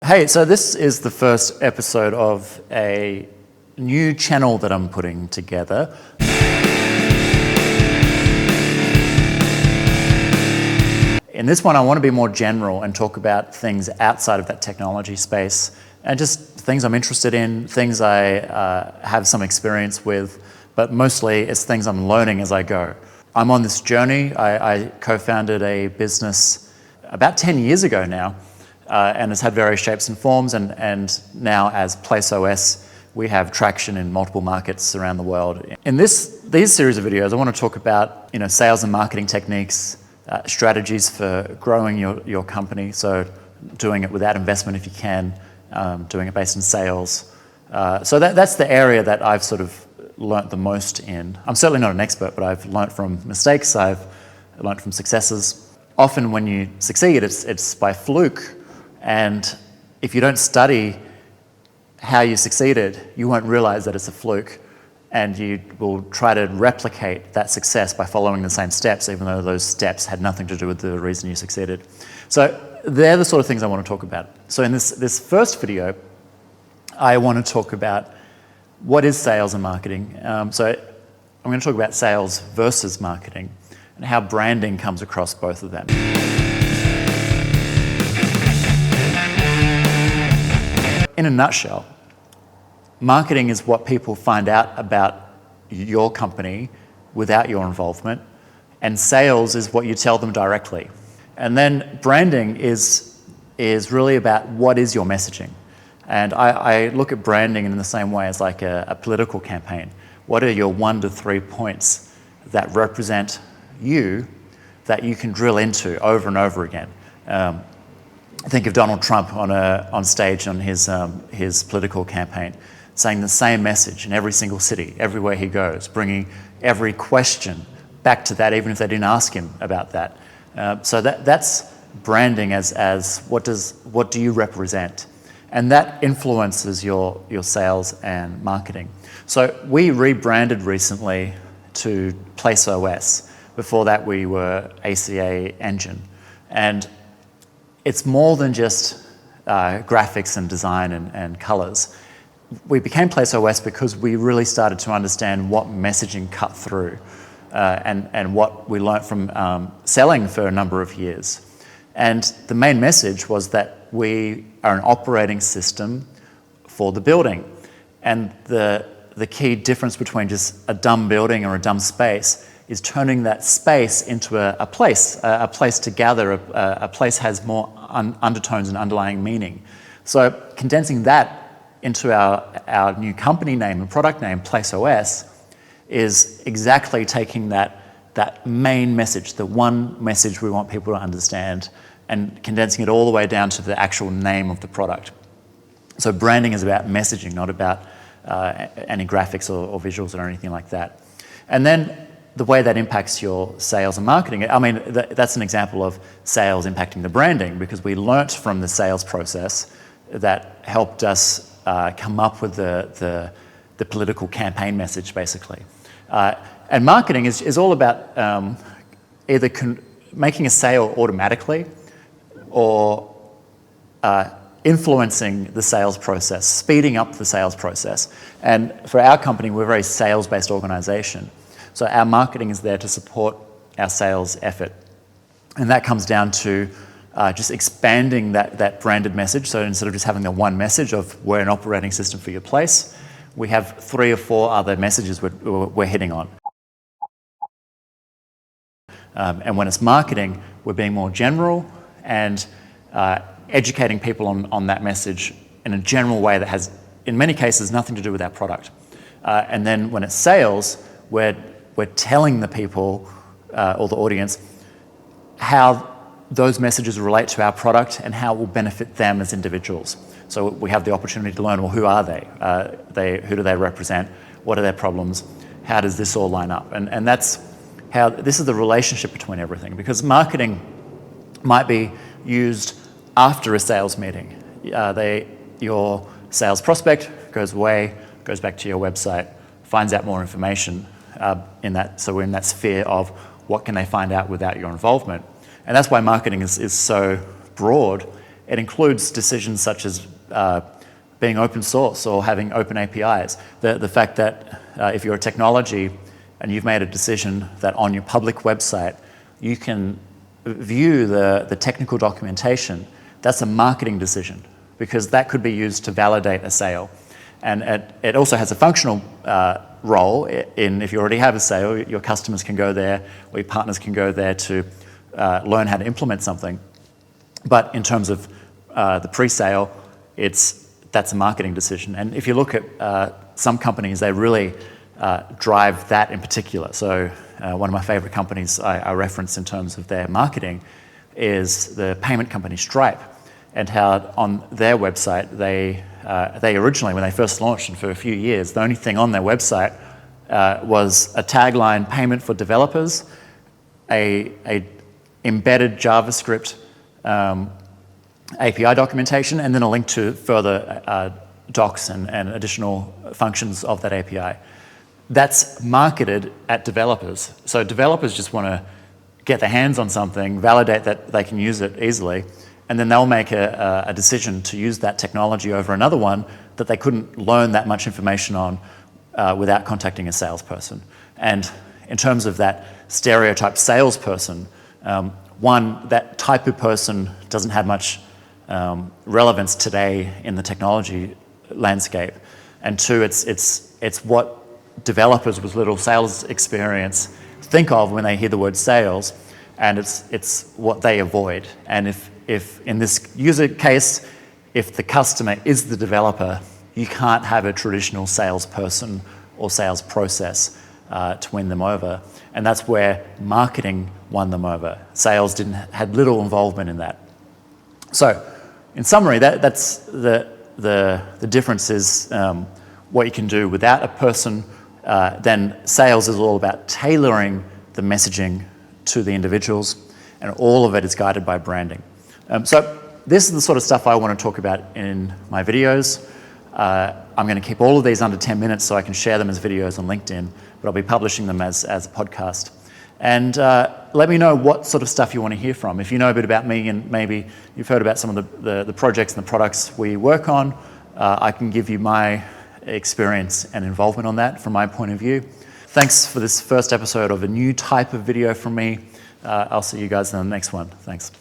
Hey, so this is the first episode of a new channel that I'm putting together. In this one, I want to be more general and talk about things outside of that technology space and just things I'm interested in, things I have some experience with, but mostly it's things I'm learning as I go. I'm on this journey. I co-founded a business about 10 years ago now, and it's had various shapes and forms, and now as PlaceOS, we have traction in multiple markets around the world. In these series of videos, I want to talk about sales and marketing techniques, strategies for growing your company, so doing it without investment if you can, doing it based on sales. So that's the area that I've sort of learnt the most in. I'm certainly not an expert, but I've learnt from mistakes, I've learnt from successes. Often when you succeed, it's by fluke. And if you don't study how you succeeded, you won't realize that it's a fluke, and you will try to replicate that success by following the same steps, even though those steps had nothing to do with the reason you succeeded. So they're the sort of things I want to talk about. So in this first video, I want to talk about what is sales and marketing. So I'm going to talk about sales versus marketing and how branding comes across both of them. In a nutshell, marketing is what people find out about your company without your involvement, and sales is what you tell them directly. And then branding is really about what is your messaging. And I look at branding in the same way as like a political campaign. What are your 1 to 3 points that represent you that you can drill into over and over again? Think of Donald Trump on stage on his political campaign, saying the same message in every single city, everywhere he goes, bringing every question back to that, even if they didn't ask him about that. So that's branding as what do you represent? And that influences your sales and marketing. So we rebranded recently to PlaceOS. Before that, we were ACA Engine. And it's more than just graphics and design and colors. We became PlaceOS because we really started to understand what messaging cut through and what we learnt from selling for a number of years. And the main message was that we are an operating system for the building. And the key difference between just a dumb building or a dumb space is turning that space into a place to gather. A place has more undertones and underlying meaning. So condensing that into our new company name and product name, PlaceOS, is exactly taking that main message, the one message we want people to understand, and condensing it all the way down to the actual name of the product. So branding is about messaging, not about any graphics or visuals or anything like that. And then the way that impacts your sales and marketing, I mean, that's an example of sales impacting the branding, because we learnt from the sales process that helped us come up with the political campaign message, basically. And marketing is all about either making a sale automatically or influencing the sales process, speeding up the sales process. And for our company, we're a very sales-based organization. So our marketing is there to support our sales effort. And that comes down to just expanding that branded message. So instead of just having the one message of we're an operating system for your place, we have 3 or 4 other messages we're hitting on. And when it's marketing, we're being more general and educating people on that message in a general way that has, in many cases, nothing to do with our product. And then when it's sales, we're telling the people or the audience how those messages relate to our product and how it will benefit them as individuals. So we have the opportunity to learn, well, who are they? Who do they represent? What are their problems? How does this all line up? And that's how this is the relationship between everything, because marketing might be used after a sales meeting. Your sales prospect goes away, goes back to your website, finds out more information so we're in that sphere of what can they find out without your involvement. And that's why marketing is so broad. It includes decisions such as being open source or having open APIs. The fact that if you're a technology and you've made a decision that on your public website you can view the technical documentation, that's a marketing decision because that could be used to validate a sale. And it also has a functional role in if you already have a sale, your customers can go there or your partners can go there to learn how to implement something. But in terms of the pre-sale, that's a marketing decision. And if you look at some companies, they really drive that in particular. So one of my favorite companies I reference in terms of their marketing is the payment company Stripe, and how on their website they originally, when they first launched and for a few years, the only thing on their website was a tagline, payment for developers, a embedded JavaScript API documentation, and then a link to further docs and additional functions of that API. That's marketed at developers. So developers just want to get their hands on something, validate that they can use it easily, and then they'll make a decision to use that technology over another one that they couldn't learn that much information on without contacting a salesperson. And in terms of that stereotype salesperson, one, that type of person doesn't have much relevance today in the technology landscape. And two, it's what developers with little sales experience think of when they hear the word sales, and it's what they avoid. And if in this user case, if the customer is the developer, you can't have a traditional salesperson or sales process to win them over. And that's where marketing won them over. Sales had little involvement in that. So, in summary, that's the difference is what you can do without a person. Then sales is all about tailoring the messaging to the individuals, and all of it is guided by branding. So this is the sort of stuff I want to talk about in my videos. I'm going to keep all of these under 10 minutes so I can share them as videos on LinkedIn, but I'll be publishing them as a podcast. And let me know what sort of stuff you want to hear from. If you know a bit about me and maybe you've heard about some of the projects and the products we work on, I can give you my experience and involvement on that from my point of view. Thanks for this first episode of a new type of video from me. I'll see you guys in the next one. Thanks.